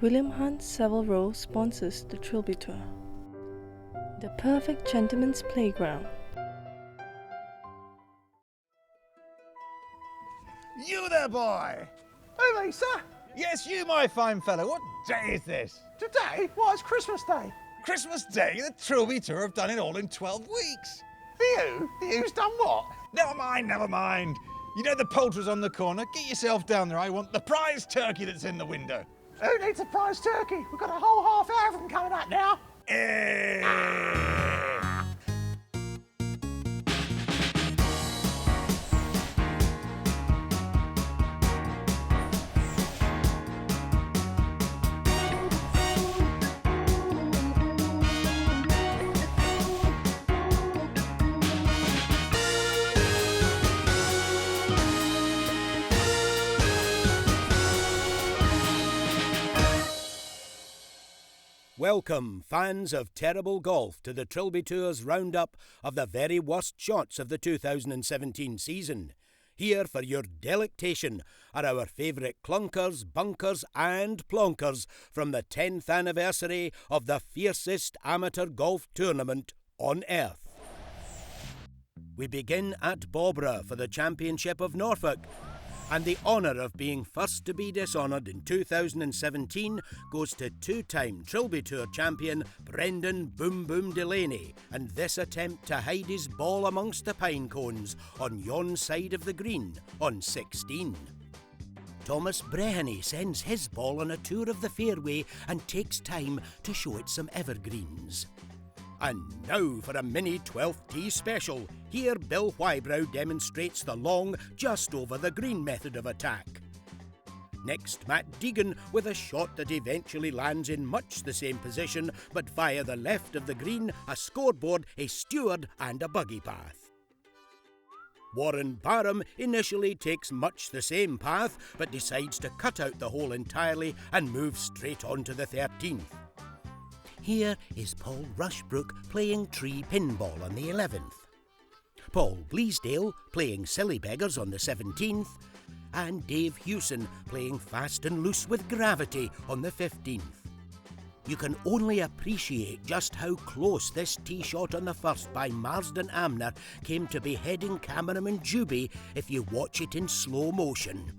William Hunt Savile Row sponsors the Trilby Tour. The perfect gentleman's playground. You there, boy! Who, me, sir? Yes, you, my fine fellow. What day is this? Today? Why, it's Christmas Day. Christmas Day? The Trilby Tour have done it all in 12 weeks. For you? Who's done what? Never mind, never mind. You know the poulterer's on the corner. Get yourself down there. I want the prize turkey that's in the window. Who needs a prize turkey? We've got a whole half hour of them coming up now. Welcome, fans of terrible golf, to the Trilby Tour's roundup of the very worst shots of the 2017 season. Here for your delectation are our favourite clunkers, bunkers and plonkers from the 10th anniversary of the fiercest amateur golf tournament on earth. We begin at Borah for the Championship of Norfolk, and the honour of being first to be dishonoured in 2017 goes to two-time Trilby Tour champion Brendan Boom Boom Delaney, and this attempt to hide his ball amongst the pine cones on yon side of the green on 16. Thomas Breheny sends his ball on a tour of the fairway and takes time to show it some evergreens. And now for a mini 12th tee special. Here Bill Whybrow demonstrates the long, just over the green method of attack. Next, Matt Deegan with a shot that eventually lands in much the same position, but via the left of the green, a scoreboard, a steward and a buggy path. Warren Barham initially takes much the same path, but decides to cut out the hole entirely and move straight on to the 13th. Here is Paul Rushbrook playing tree pinball on the 11th. Paul Bleasdale playing silly beggars on the 17th. And Dave Hewson playing fast and loose with gravity on the 15th. You can only appreciate just how close this tee shot on the first by Marsden Amner came to beheading cameraman Juby if you watch it in slow motion.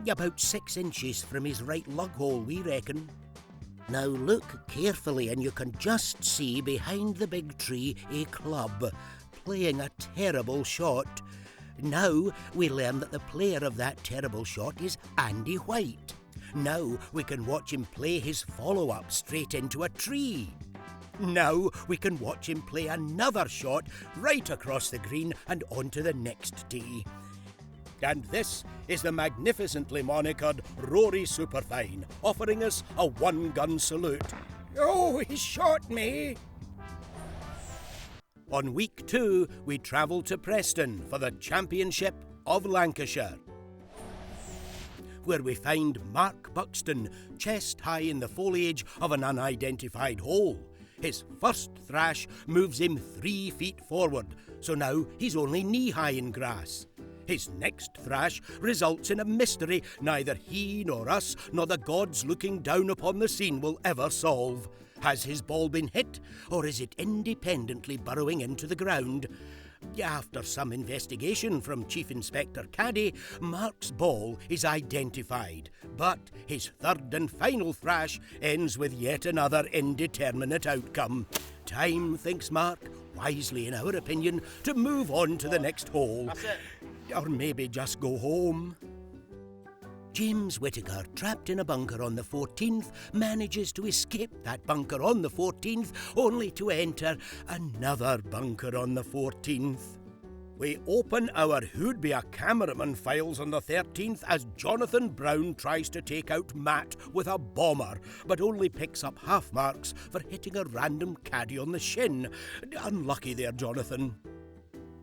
About 6 inches from his right lug hole, we reckon. Now look carefully and you can just see behind the big tree a club, playing a terrible shot. Now we learn that the player of that terrible shot is Andy White. Now we can watch him play his follow-up straight into a tree. Now we can watch him play another shot right across the green and onto the next tee. And this is the magnificently monikered Rory Superfine, offering us a one-gun salute. Oh, he shot me! On week 2, we travel to Preston for the Championship of Lancashire, where we find Mark Buxton chest high in the foliage of an unidentified hole. His first thrash moves him 3 feet forward, so now he's only knee-high in grass. His next thrash results in a mystery neither he nor us nor the gods looking down upon the scene will ever solve. Has his ball been hit, or is it independently burrowing into the ground? After some investigation from Chief Inspector Caddy, Mark's ball is identified, but his third and final thrash ends with yet another indeterminate outcome. Time, thinks Mark, wisely in our opinion, to move on to the next hole. That's it. Or maybe just go home. James Whittaker, trapped in a bunker on the 14th, manages to escape that bunker on the 14th, only to enter another bunker on the 14th. We open our who'd be a cameraman files on the 13th as Jonathan Brown tries to take out Matt with a bomber, but only picks up half marks for hitting a random caddy on the shin. Unlucky there, Jonathan.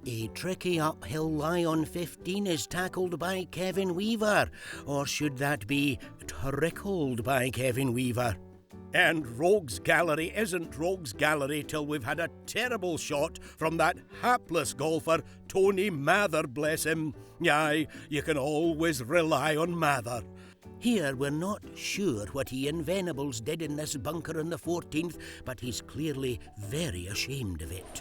A tricky uphill lie on 15 is tackled by Kevin Weaver, or should that be trickled by Kevin Weaver? And Rogues Gallery isn't Rogues Gallery till we've had a terrible shot from that hapless golfer, Tony Mather, bless him. Aye, you can always rely on Mather. Here we're not sure what Ian Venables did in this bunker on the 14th, but he's clearly very ashamed of it.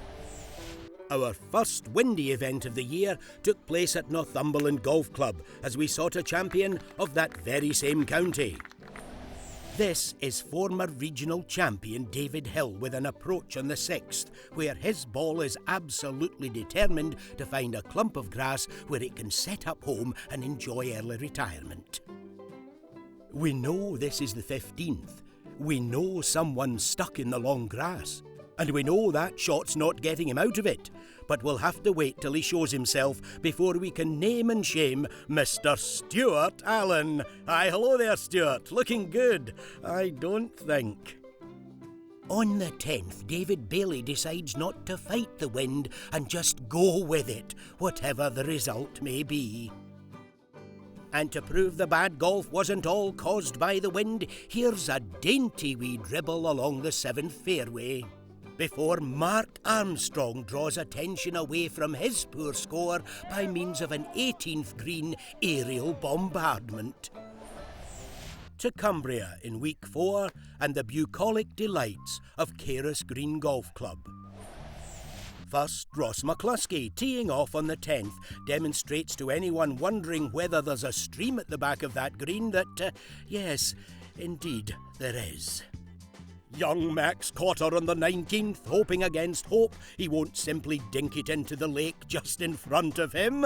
Our first windy event of the year took place at Northumberland Golf Club as we sought a champion of that very same county. This is former regional champion David Hill with an approach on the 6th, where his ball is absolutely determined to find a clump of grass where it can set up home and enjoy early retirement. We know this is the 15th. We know someone's stuck in the long grass. And we know that shot's not getting him out of it. But we'll have to wait till he shows himself before we can name and shame Mr. Stuart Allen. Hi, hello there, Stuart. Looking good, I don't think. On the 10th, David Bailey decides not to fight the wind and just go with it, whatever the result may be. And to prove the bad golf wasn't all caused by the wind, here's a dainty wee dribble along the 7th fairway, before Mark Armstrong draws attention away from his poor score by means of an 18th green aerial bombardment. To Cumbria in week 4 and the bucolic delights of Cairns Green Golf Club. First, Ross McCluskey, teeing off on the 10th, demonstrates to anyone wondering whether there's a stream at the back of that green that, yes, indeed there is. Young Max caught her on the 19th, hoping against hope he won't simply dink it into the lake just in front of him.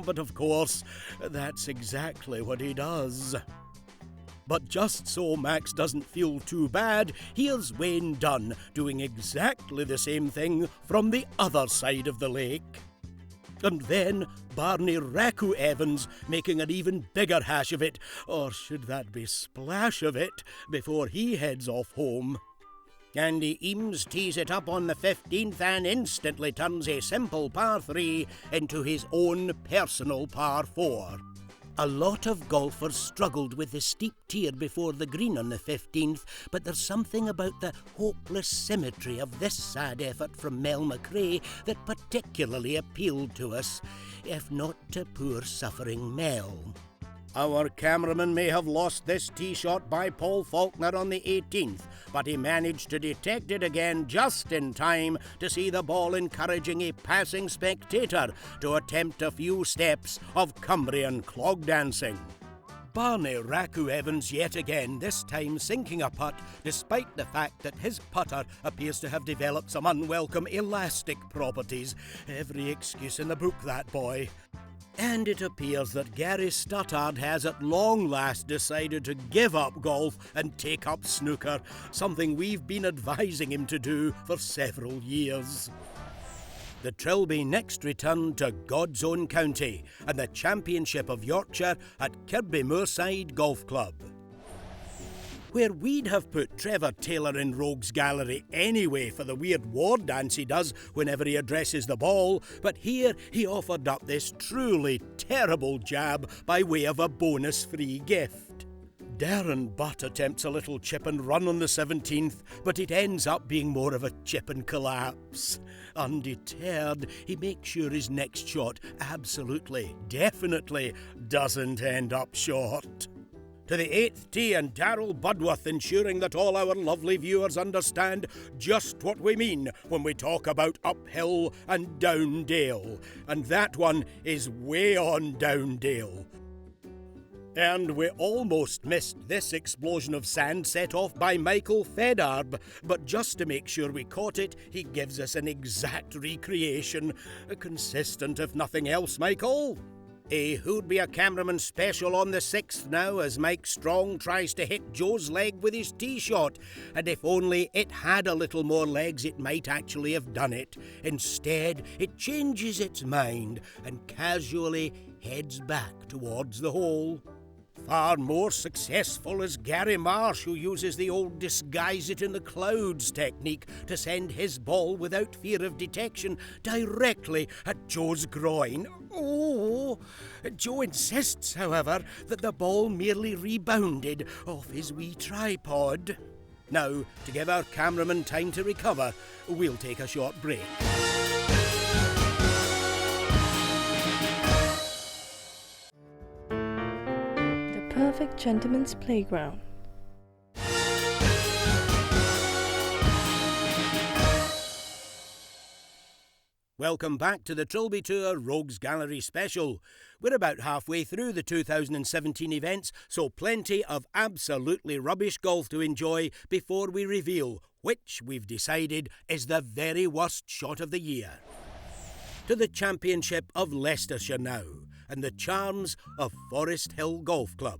But of course, that's exactly what he does. But just so Max doesn't feel too bad, here's Wayne Dunn doing exactly the same thing from the other side of the lake. And then Barney Raku Evans making an even bigger hash of it, or should that be splash of it, before he heads off home. Andy Eames tees it up on the 15th and instantly turns a simple par 3 into his own personal par 4. A lot of golfers struggled with the steep tier before the green on the 15th, but there's something about the hopeless symmetry of this sad effort from Mel McRae that particularly appealed to us, if not to poor suffering Mel. Our cameraman may have lost this tee shot by Paul Faulkner on the 18th, but he managed to detect it again just in time to see the ball encouraging a passing spectator to attempt a few steps of Cumbrian clog dancing. Barney Raku Evans yet again, this time sinking a putt despite the fact that his putter appears to have developed some unwelcome elastic properties. Every excuse in the book, that boy. And it appears that Gary Stuttard has at long last decided to give up golf and take up snooker, something we've been advising him to do for several years. The Trilby next returned to God's own county and the Championship of Yorkshire at Kirby Moorside Golf Club, where we'd have put Trevor Taylor in Rogues Gallery anyway for the weird war dance he does whenever he addresses the ball, but here he offered up this truly terrible jab by way of a bonus free gift. Darren Butt attempts a little chip and run on the 17th, but it ends up being more of a chip and collapse. Undeterred, he makes sure his next shot absolutely, definitely doesn't end up short. To the 8th tee and Darrell Budworth ensuring that all our lovely viewers understand just what we mean when we talk about uphill and down dale. And that one is way on down dale. And we almost missed this explosion of sand set off by Michael Fedarb, but just to make sure we caught it, he gives us an exact recreation. Consistent if nothing else, Michael. A Who'd Be a Cameraman special on the 6th now as Mike Strong tries to hit Joe's leg with his tee shot, and if only it had a little more legs it might actually have done it. Instead, it changes its mind and casually heads back towards the hole. Far more successful is Gary Marsh, who uses the old disguise it in the clouds technique to send his ball without fear of detection directly at Joe's groin. Oh! Joe insists, however, that the ball merely rebounded off his wee tripod. Now, to give our cameraman time to recover, we'll take a short break. The perfect gentleman's playground. Welcome back to the Trilby Tour Rogues Gallery special. We're about halfway through the 2017 events, so plenty of absolutely rubbish golf to enjoy before we reveal which we've decided is the very worst shot of the year. To the Championship of Leicestershire now, and the charms of Forest Hill Golf Club,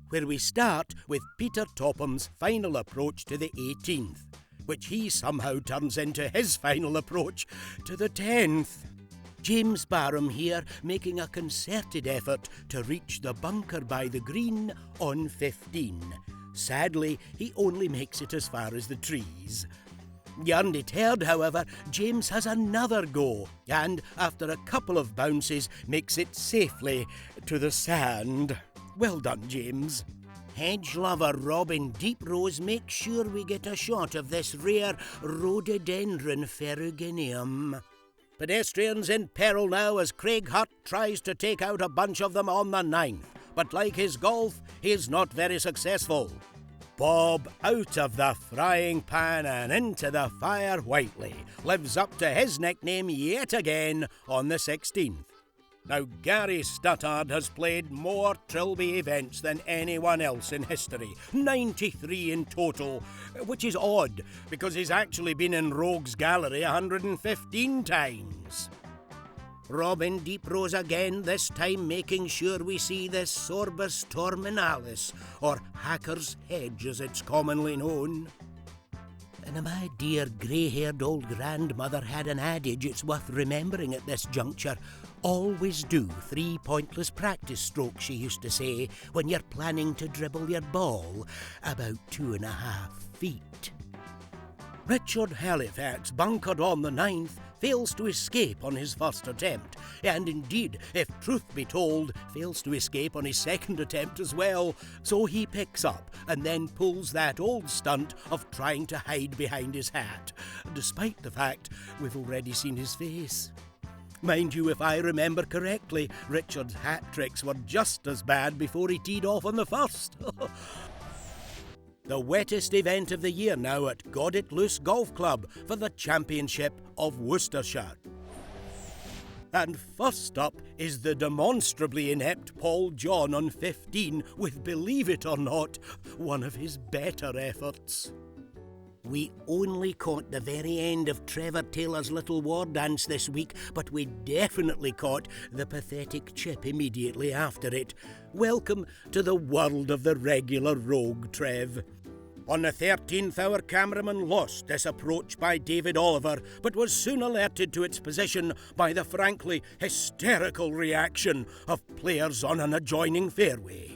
where we start with Peter Topham's final approach to the 18th, which he somehow turns into his final approach to the 10th. James Barham here making a concerted effort to reach the bunker by the green on 15. Sadly, he only makes it as far as the trees. Undeterred, however, James has another go and, after a couple of bounces, makes it safely to the sand. Well done, James. Hedge lover Robin Deeprose makes sure we get a shot of this rare rhododendron ferrugineum. Pedestrians in peril now as Craig Hutt tries to take out a bunch of them on the 9th, but like his golf, he is not very successful. Bob, out of the frying pan and into the fire Whiteley, lives up to his nickname yet again on the 16th. Now, Gary Stuttard has played more Trilby events than anyone else in history, 93 in total, which is odd, because he's actually been in Rogues Gallery 115 times. Robin Deeprose again, this time making sure we see this Sorbus terminalis, or Hacker's Hedge as it's commonly known. And my dear grey-haired old grandmother had an adage it's worth remembering at this juncture. Always do 3 pointless practice strokes, she used to say, when you're planning to dribble your ball about 2.5 feet. Richard Halifax, bunkered on the 9th, fails to escape on his first attempt, and indeed, if truth be told, fails to escape on his second attempt as well, so he picks up and then pulls that old stunt of trying to hide behind his hat, despite the fact we've already seen his face. Mind you, if I remember correctly, Richard's hat tricks were just as bad before he teed off on the first. The wettest event of the year now at Got It Loose Golf Club for the Championship of Wooster Shot. And first up is the demonstrably inept Paul John on 15 with, believe it or not, one of his better efforts. We only caught the very end of Trevor Taylor's little war dance this week, but we definitely caught the pathetic chip immediately after it. Welcome to the world of the regular rogue, Trev. On the 13th, our cameraman lost this approach by David Oliver, but was soon alerted to its position by the frankly hysterical reaction of players on an adjoining fairway.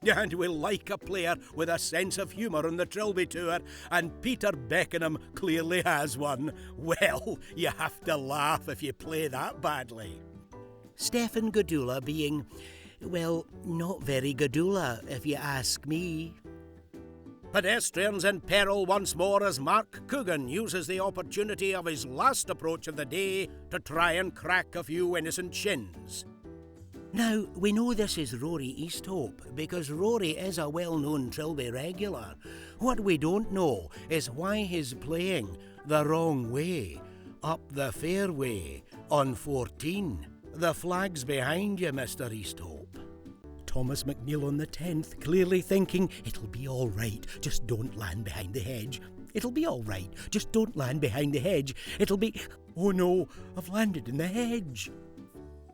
And we like a player with a sense of humour on the Trilby Tour, and Peter Beckenham clearly has one. Well, you have to laugh if you play that badly. Stefan Gadula being, well, not very Gadula, if you ask me. Pedestrians in peril once more as Mark Coogan uses the opportunity of his last approach of the day to try and crack a few innocent shins. Now, we know this is Rory Easthope, because Rory is a well-known Trilby regular. What we don't know is why he's playing the wrong way, up the fairway, on 14. The flag's behind you, Mr. Easthope. Thomas McNeil on the 10th, clearly thinking, it'll be all right, just don't land behind the hedge. It'll be all right, just don't land behind the hedge. It'll be, oh no, I've landed in the hedge.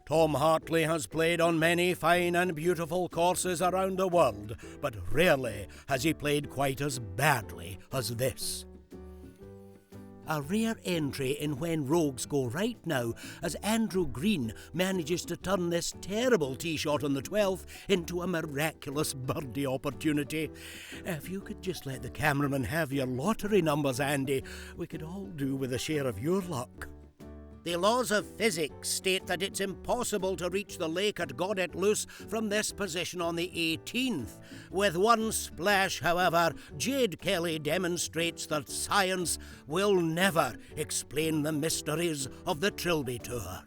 Tom Hartley has played on many fine and beautiful courses around the world, but rarely has he played quite as badly as this. A rare entry in When Rogues Go Right now, as Andrew Green manages to turn this terrible tee shot on the 12th into a miraculous birdie opportunity. If you could just let the cameraman have your lottery numbers, Andy, we could all do with a share of your luck. The laws of physics state that it's impossible to reach the lake at Got It Loose from this position on the 18th. With one splash, however, Jade Kelly demonstrates that science will never explain the mysteries of the Trilby Tour.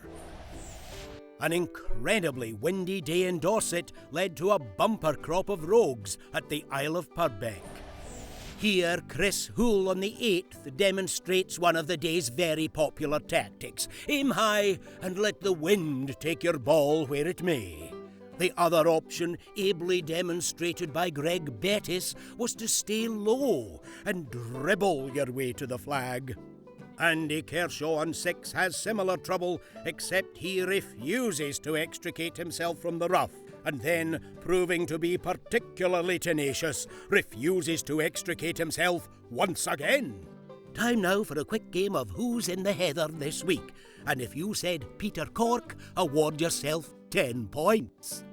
An incredibly windy day in Dorset led to a bumper crop of rogues at the Isle of Purbeck. Here, Chris Hoole on the 8th demonstrates one of the day's very popular tactics. Aim high and let the wind take your ball where it may. The other option, ably demonstrated by Greg Bettis, was to stay low and dribble your way to the flag. Andy Kershaw on 6 has similar trouble, except he refuses to extricate himself from the rough, and then, proving to be particularly tenacious, refuses to extricate himself once again. Time now for a quick game of Who's in the Heather this week, and if you said Peter Cork, award yourself 10 points.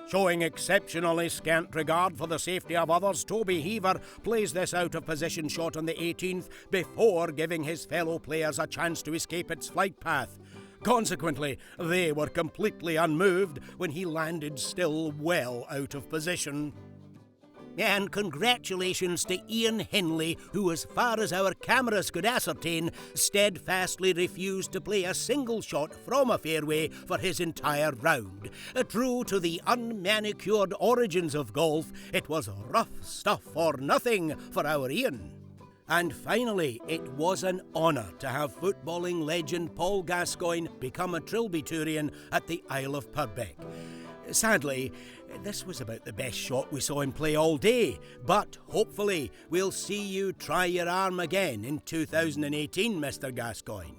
Showing exceptionally scant regard for the safety of others, Toby Heaver plays this out-of-position shot on the 18th before giving his fellow players a chance to escape its flight path. Consequently, they were completely unmoved when he landed still well out of position. And congratulations to Ian Henley, who, as far as our cameras could ascertain, steadfastly refused to play a single shot from a fairway for his entire round. True to the unmanicured origins of golf, it was rough stuff or nothing for our Ian. And finally, it was an honour to have footballing legend Paul Gascoigne become a Trilby Tourian at the Isle of Purbeck. Sadly, this was about the best shot we saw him play all day, but hopefully we'll see you try your arm again in 2018, Mr. Gascoigne.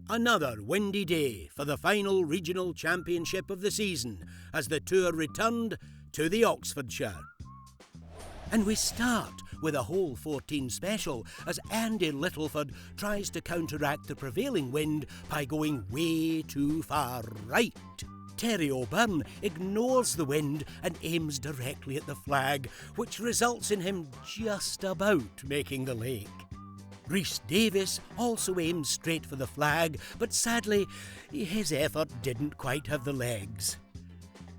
Another windy day for the final regional championship of the season as the tour returned to the Oxfordshire. And we start with a hole 14 special as Andy Littleford tries to counteract the prevailing wind by going way too far right. Terry O'Byrne ignores the wind and aims directly at the flag, which results in him just about making the lake. Rhys Davis also aims straight for the flag, but sadly, his effort didn't quite have the legs.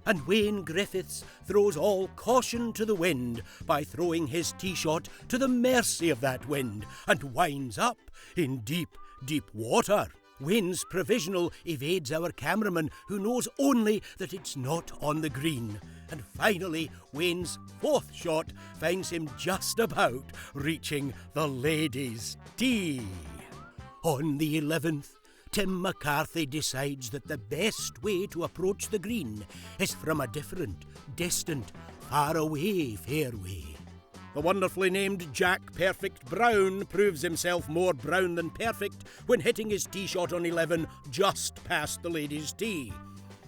And Wayne Griffiths throws all caution to the wind by throwing his tee shot to the mercy of that wind and winds up in deep, deep water. Wayne's provisional evades our cameraman, who knows only that it's not on the green. And finally, Wayne's 4th shot finds him just about reaching the ladies' tee. On the 11th, Tim McCarthy decides that the best way to approach the green is from a different, distant, far-away fairway. The wonderfully named Jack Perfect Brown proves himself more brown than perfect when hitting his tee shot on 11 just past the ladies' tee.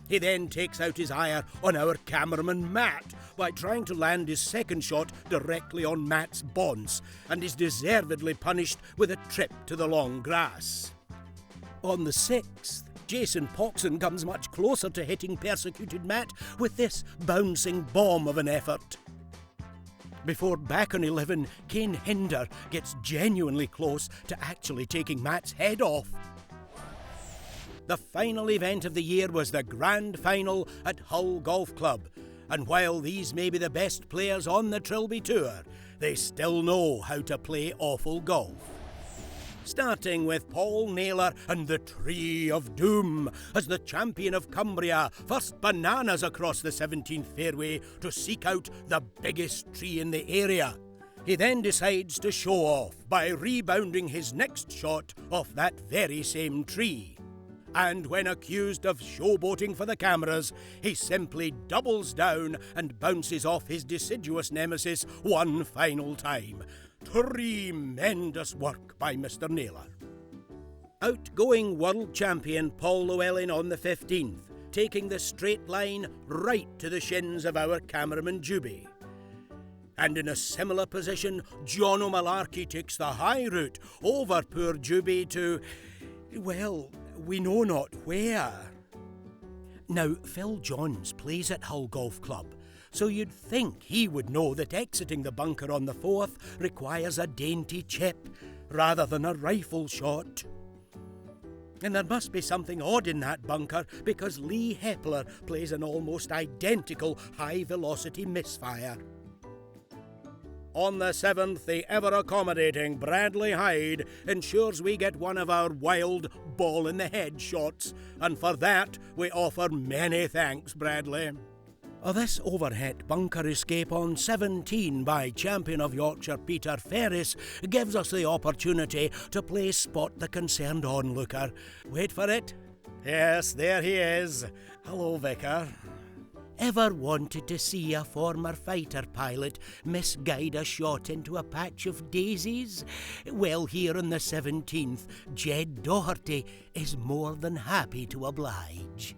He then takes out his ire on our cameraman Matt by trying to land his second shot directly on Matt's bonce and is deservedly punished with a trip to the long grass. On the 6th, Jason Poxon comes much closer to hitting persecuted Matt with this bouncing bomb of an effort. Before back on 11, Kane Hinder gets genuinely close to actually taking Matt's head off. The final event of the year was the Grand Final at Hull Golf Club, and while these may be the best players on the Trilby Tour, they still know how to play awful golf. Starting with Paul Naylor and the Tree of Doom as the champion of Cumbria first bananas across the 17th fairway to seek out the biggest tree in the area. He then decides to show off by rebounding his next shot off that very same tree. And when accused of showboating for the cameras, he simply doubles down and bounces off his deciduous nemesis one final time. Tremendous work by Mr. Naylor. Outgoing world champion Paul Llewellyn on the 15th, taking the straight line right to the shins of our cameraman Juby. And in a similar position, John O'Malarkey takes the high route over poor Juby to, well, we know not where. Now, Phil Johns plays at Hull Golf Club, so you'd think he would know that exiting the bunker on the 4th requires a dainty chip rather than a rifle shot. And there must be something odd in that bunker because Lee Hepler plays an almost identical high-velocity misfire. On the 7th, the ever-accommodating Bradley Hyde ensures we get one of our wild, ball in the head shots, and for that we offer many thanks, Bradley. This overhead bunker escape on 17 by champion of Yorkshire Peter Ferris gives us the opportunity to play Spot the Concerned Onlooker. Wait for it. Yes, there he is. Hello, Vicar. Ever wanted to see a former fighter pilot misguide a shot into a patch of daisies? Well, here on the 17th, Jed Doherty is more than happy to oblige.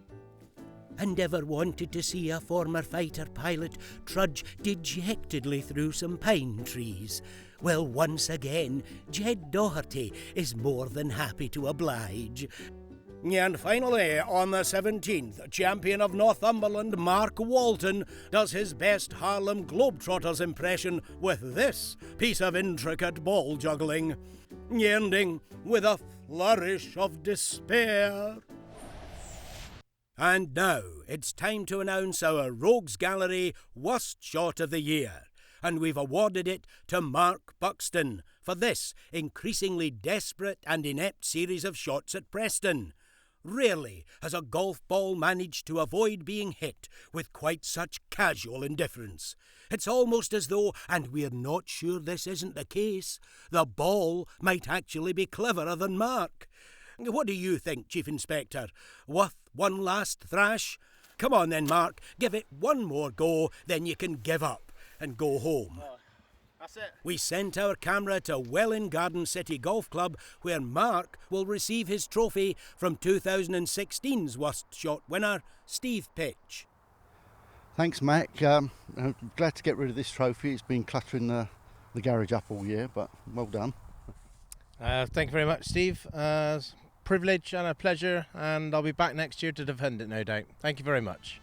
And ever wanted to see a former fighter pilot trudge dejectedly through some pine trees? Well, once again, Jed Doherty is more than happy to oblige. And finally, on the 17th, champion of Northumberland, Mark Walton, does his best Harlem Globetrotters impression with this piece of intricate ball juggling, ending with a flourish of despair. And now, it's time to announce our Rogues Gallery Worst Shot of the Year, and we've awarded it to Mark Buxton for this increasingly desperate and inept series of shots at Preston. Rarely has a golf ball managed to avoid being hit with quite such casual indifference. It's almost as though, and we're not sure this isn't the case, the ball might actually be cleverer than Mark. What do you think, Chief Inspector? Worth one last thrash? Come on then, Mark, give it one more go, then you can give up and go home. That's it. We sent our camera to Welwyn Garden City Golf Club, where Mark will receive his trophy from 2016's Worst Shot winner, Steve Pitch. Thanks, Mac. I'm glad to get rid of this trophy. It's been cluttering the garage up all year, but well done. Thank you very much, Steve. Privilege and a pleasure, and I'll be back next year to defend it, no doubt. Thank you very much.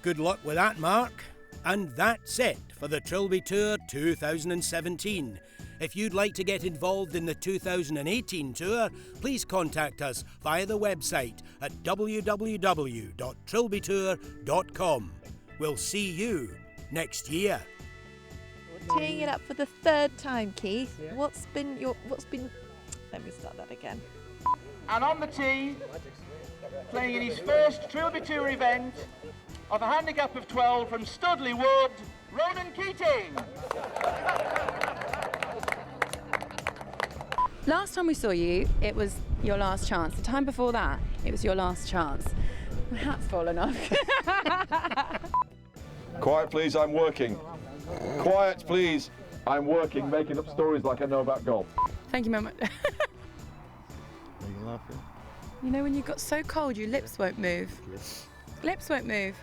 Good luck with that, Mark. And that's it for the Trilby Tour 2017. If you'd like to get involved in the 2018 tour, please contact us via the website at www.trilbytour.com. We'll see you next year. Teeing it up for the third time, Keith. Yeah. What's been let me start that again. And on the tee, playing in his first Trilby Tour event, of a handicap of 12 from Studley Wood, Ronan Keating. Last time we saw you, it was your last chance. The time before that, it was your last chance. My hat's fallen off. Quiet, please, I'm working. Quiet, please, I'm working, making up stories like I know about golf. Thank you, Mum. You know when you got so cold, your lips won't move. Lips won't move.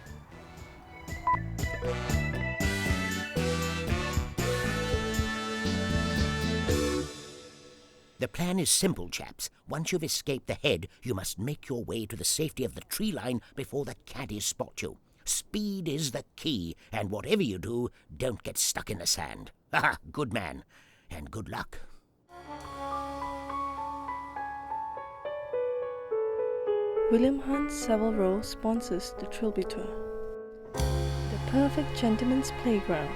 The plan is simple, chaps. Once you've escaped the head, you must make your way to the safety of the tree line before the caddies spot you. Speed is the key, and whatever you do, don't get stuck in the sand. Ah, good man, and good luck. William Hunt Savile Row sponsors the Trilby Tour. The perfect gentleman's playground.